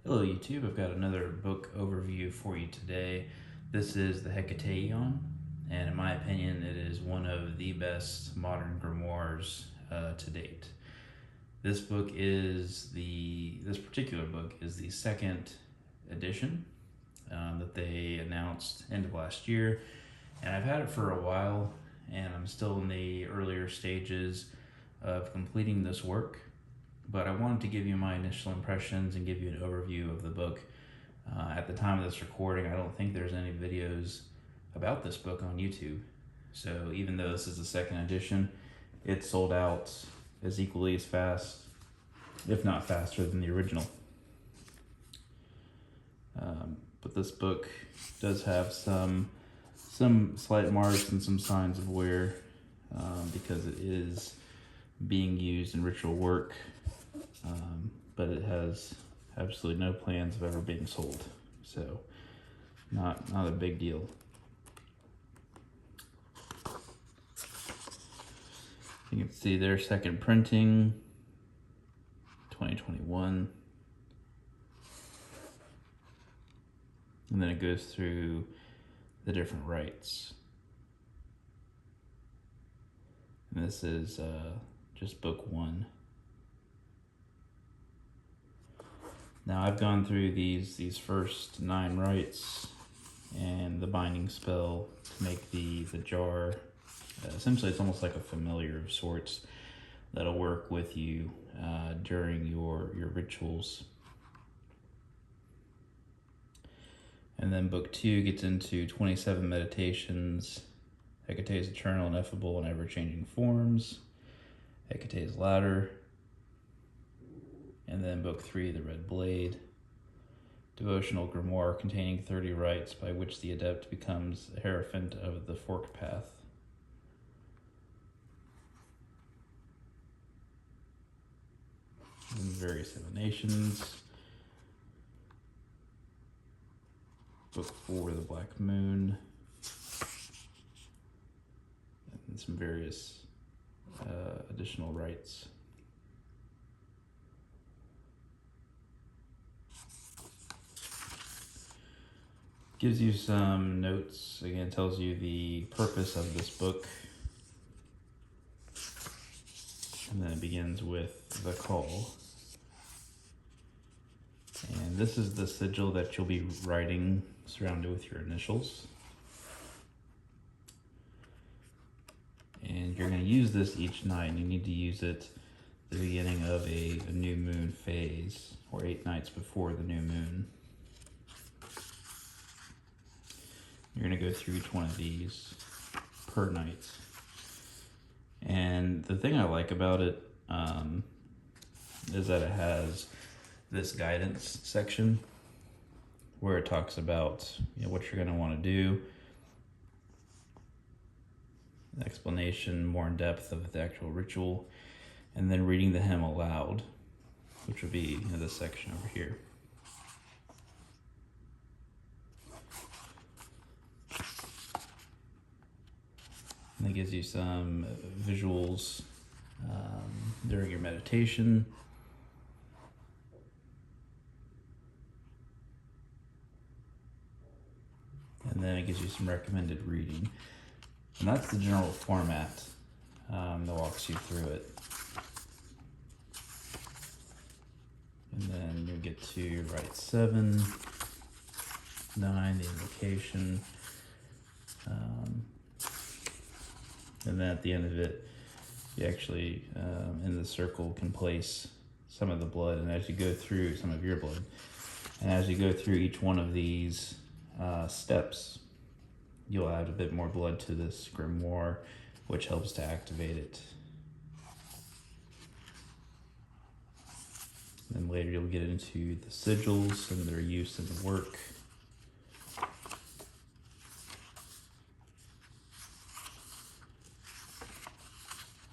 Hello YouTube, I've got another book overview for you today. This is the Hekataeon, and in my opinion it is one of the best modern grimoires to date. This particular book is the second edition that they announced end of last year, and I've had it for a while, and I'm still in the earlier stages of completing this work. But I wanted to give you my initial impressions and give you an overview of the book. At the time of this recording, I don't think there's any videos about this book on YouTube. So even though this is the second edition, it sold out as equally as fast, if not faster, than the original. But this book does have some slight marks and some signs of wear because it is being used in ritual work. But it has absolutely no plans of ever being sold, so not a big deal. You can see their second printing, 2021, and then it goes through the different rites. And this is just book 1. Now I've gone through these first 9 rites and the binding spell to make the jar. Essentially it's almost like a familiar of sorts that'll work with you during your rituals. And then book 2 gets into 27 meditations, Hecate's eternal, ineffable, and ever-changing forms, Hecate's ladder. And then book 3, the Red Blade, devotional grimoire containing 30 rites by which the adept becomes a hierophant of the forked path. And various emanations. Book 4, the Black Moon. And some various additional rites. Gives you some notes, again, tells you the purpose of this book. And then it begins with the call. And this is the sigil that you'll be writing surrounded with your initials. And you're going to use this each night, and you need to use it at the beginning of a new moon phase, or 8 nights before the new moon. You're going to go through each one of these per night. And the thing I like about it is that it has this guidance section where it talks about what you're going to want to do, an explanation more in depth of the actual ritual, and then reading the hymn aloud, which would be this section over here. And it gives you some visuals during your meditation. And then it gives you some recommended reading. And that's the general format that walks you through it. And then you'll get to rite 7, 9, the invocation. And then at the end of it, you actually, in the circle, can place some of the blood. And as you go through some of your blood, and as you go through each one of these steps, you'll add a bit more blood to this grimoire, which helps to activate it. And then later you'll get into the sigils and their use in the work.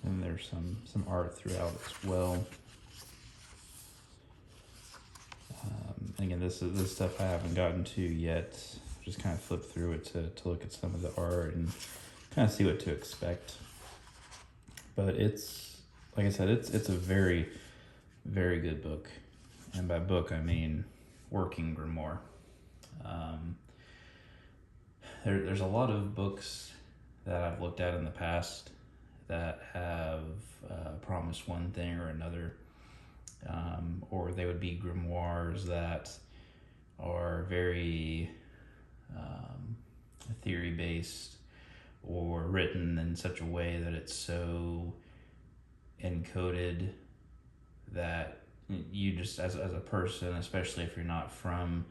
And there's some art throughout as well. Again, this stuff I haven't gotten to yet. Just kind of flip through it to look at some of the art and kind of see what to expect. But it's, like I said, it's a very, very good book. And by book, I mean working grimoire. There's a lot of books that I've looked at in the past that have promised one thing or another, or they would be grimoires that are very theory based or written in such a way that it's so encoded that you just, as a person, especially if you're not from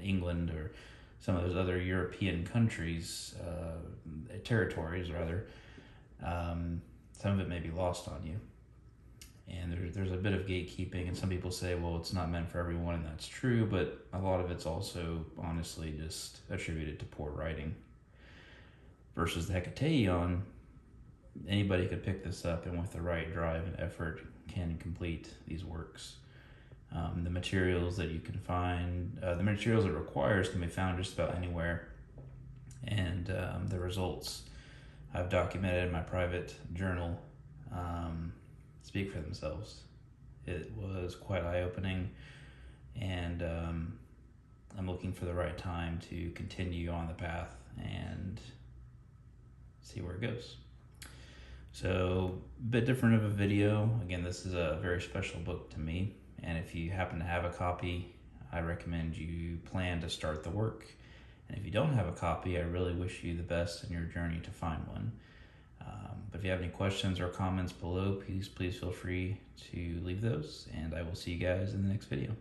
England or some of those other European countries, territories rather, some of it may be lost on you. And there's a bit of gatekeeping, and some people say, well, it's not meant for everyone, and that's true, but a lot of it's also honestly just attributed to poor writing. Versus the Hekataeon, anybody could pick this up, and with the right drive and effort can complete these works. The materials that you can find, the materials it requires can be found just about anywhere, and the results I've documented in my private journal speak for themselves. It was quite eye-opening, and I'm looking for the right time to continue on the path and see where it goes. So, a bit different of a video. Again, this is a very special book to me, and if you happen to have a copy, I recommend you plan to start the work. And if you don't have a copy, I really wish you the best in your journey to find one. But if you have any questions or comments below, please feel free to leave those, and I will see you guys in the next video.